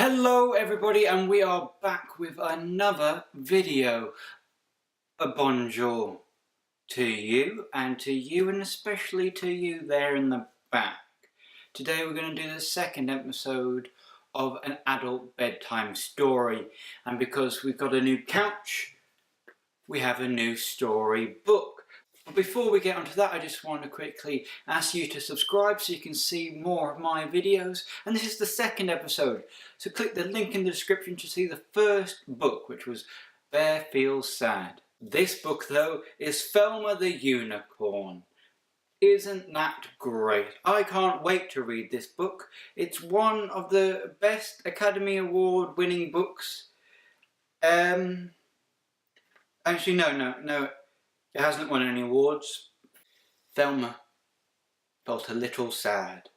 Hello everybody, and we are back with another video. A bonjour to you and especially to you there in the back. Today we're going to do the second episode of an adult bedtime story, and because we've got a new couch, we have a new story book. But before we get onto that, I just want to quickly ask you to subscribe so you can see more of my videos. And this is the second episode, so click the link in the description to see the first book, which was Bear Feels Sad. This book though is Thelma the Unicorn. Isn't that great? I can't wait to read this book. It's one of the best Academy Award winning books. Actually no. It hasn't won any awards. Thelma felt a little sad.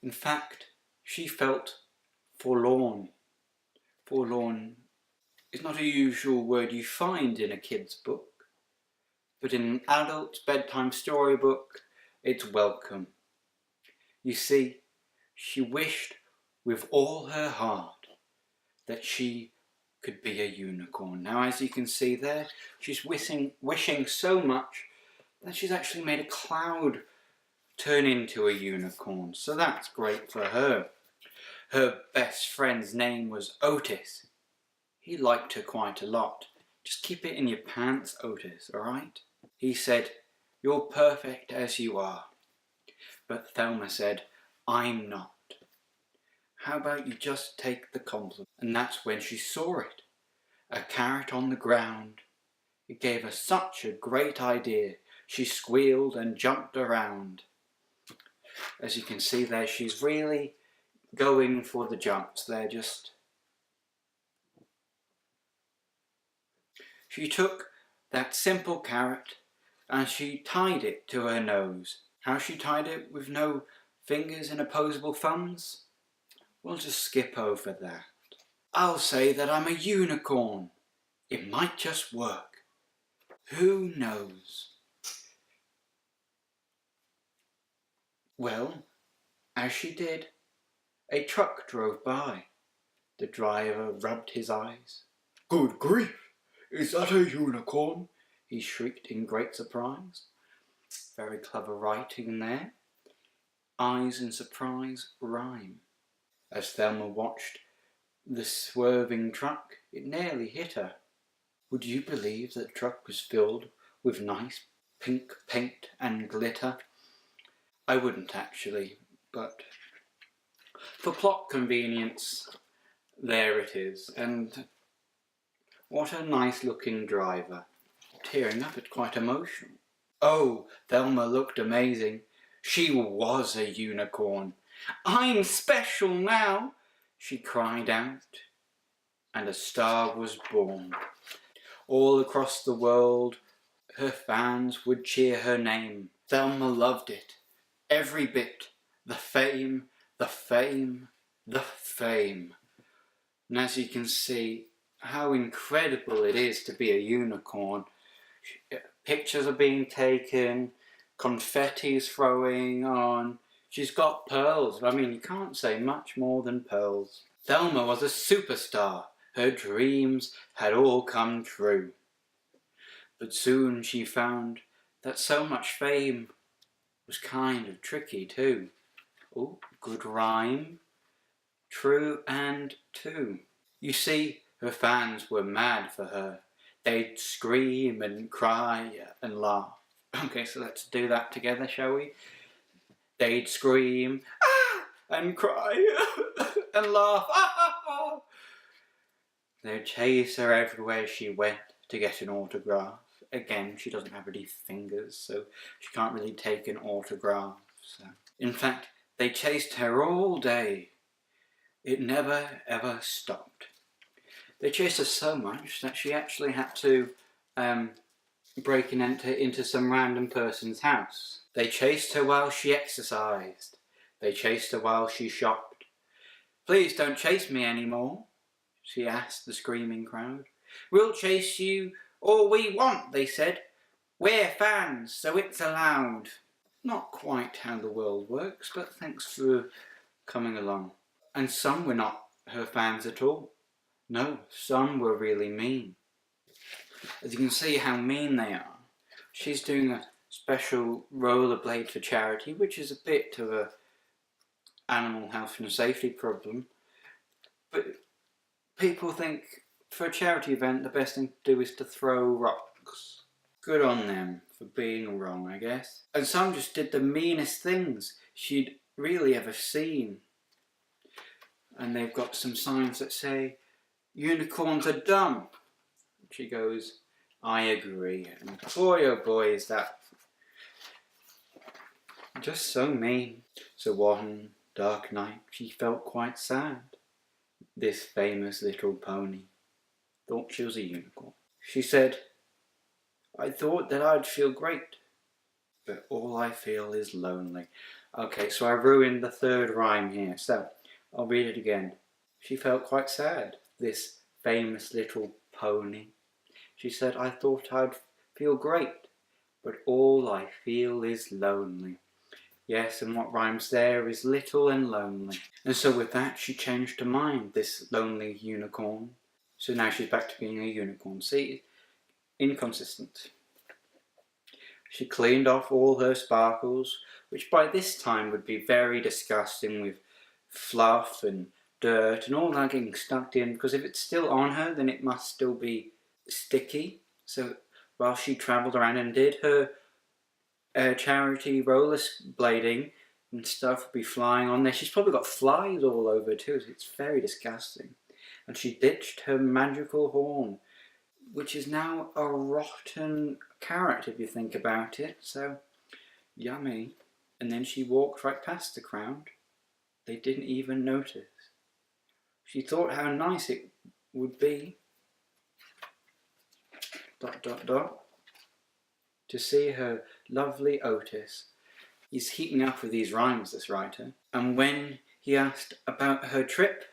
In fact, she felt forlorn. Forlorn is not a usual word you find in a kid's book, but in an adult bedtime storybook, it's welcome. You see, she wished with all her heart that she could be a unicorn. Now, as you can see there, she's wishing so much that she's actually made a cloud turn into a unicorn. So that's great for her. Her best friend's name was Otis. He liked her quite a lot. Just keep it in your pants, Otis, alright? He said, "You're perfect as you are." But Thelma said, "I'm not. How about you just take the compliment?" And that's when she saw it. A carrot on the ground. It gave her such a great idea. She squealed and jumped around. As you can see there, she's really going for the jumps. She took that simple carrot and she tied it to her nose. How she tied it with no fingers and opposable thumbs? We'll just skip over that. I'll say that I'm a unicorn. It might just work. Who knows? Well, as she did, a truck drove by. The driver rubbed his eyes. "Good grief! Is that a unicorn?" he shrieked in great surprise. Very clever writing there. Eyes and surprise rhyme. As Thelma watched the swerving truck, it nearly hit her. Would you believe that the truck was filled with nice pink paint and glitter? I wouldn't actually, but for plot convenience, there it is. And what a nice looking driver. Tearing up, it's quite emotional. Oh, Thelma looked amazing. She was a unicorn. "I'm special now," she cried out, and a star was born. All across the world, her fans would cheer her name. Thelma loved it, every bit. The fame, the fame, the fame. And as you can see, how incredible it is to be a unicorn. Pictures are being taken, confetti's throwing on. She's got pearls. I mean, you can't say much more than pearls. Thelma was a superstar. Her dreams had all come true. But soon she found that so much fame was kind of tricky too. Oh, good rhyme. True and two. You see, her fans were mad for her. They'd scream and cry and laugh. Okay, so let's do that together, shall we? They'd scream, "Ah!" and cry and laugh. "Ah!" They'd chase her everywhere she went to get an autograph. Again, she doesn't have any fingers, so she can't really take an autograph. So. In fact, they chased her all day. It never ever stopped. They chased her so much that she actually had to break and enter into some random person's house. They chased her while she exercised. They chased her while she shopped. "Please don't chase me anymore," she asked the screaming crowd. "We'll chase you all we want," they said. "We're fans, so it's allowed." Not quite how the world works, but thanks for coming along. And some were not her fans at all. No, some were really mean. As you can see how mean they are, she's doing a special rollerblade for charity, which is a bit of a animal health and safety problem. But people think for a charity event the best thing to do is to throw rocks. Good on them for being wrong, I guess. And some just did the meanest things she'd really ever seen. And they've got some signs that say, "Unicorns are dumb." She goes, "I agree." And boy oh boy is that just so mean. So one dark night she felt quite sad. This famous little pony thought she was a unicorn. She said, "I thought that I'd feel great, but all I feel is lonely." Okay, so I ruined the third rhyme here, so I'll read it again. She felt quite sad, this famous little pony. She said, "I thought I'd feel great, but all I feel is lonely." Yes, and what rhymes there is little and lonely. And so with that, she changed her mind, this lonely unicorn. So now she's back to being a unicorn. See, inconsistent. She cleaned off all her sparkles, which by this time would be very disgusting, with fluff and dirt and all that getting stuck in, because if it's still on her, then it must still be sticky. So while she travelled around and did her charity rollerblading and stuff, would be flying on there. She's probably got flies all over too, so it's very disgusting. And she ditched her magical horn, which is now a rotten carrot if you think about it, so yummy. And then she walked right past the crowd. They didn't even notice. She thought how nice it would be to see her lovely Otis. He's heating up with these rhymes, this writer. And when he asked about her trip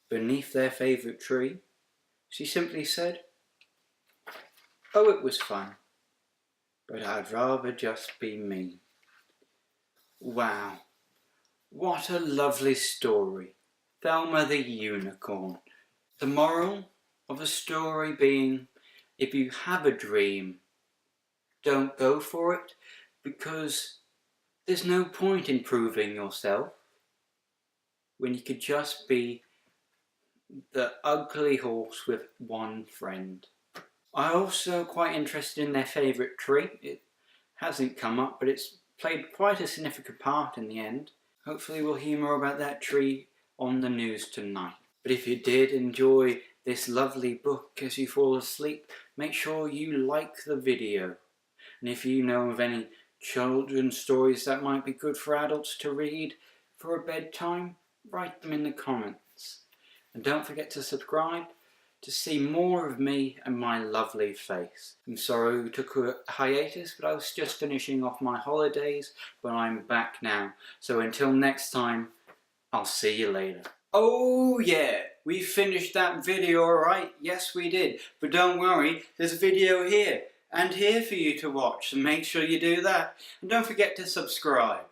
beneath their favourite tree, she simply said, "Oh, it was fun, but I'd rather just be me." Wow, what a lovely story. Thelma the Unicorn. The moral of the story being, if you have a dream, don't go for it, because there's no point in proving yourself when you could just be the ugly horse with one friend. I'm also quite interested in their favourite tree. It hasn't come up, but it's played quite a significant part in the end. Hopefully we'll hear more about that tree on the news tonight. But if you did enjoy this lovely book as you fall asleep, make sure you like the video. And if you know of any children's stories that might be good for adults to read for a bedtime, write them in the comments. And don't forget to subscribe to see more of me and my lovely face. I'm sorry we took a hiatus, but I was just finishing off my holidays, but I'm back now. So until next time, I'll see you later. Oh yeah, we finished that video alright. Yes we did, but don't worry, there's a video here and here for you to watch, so make sure you do that. And don't forget to subscribe.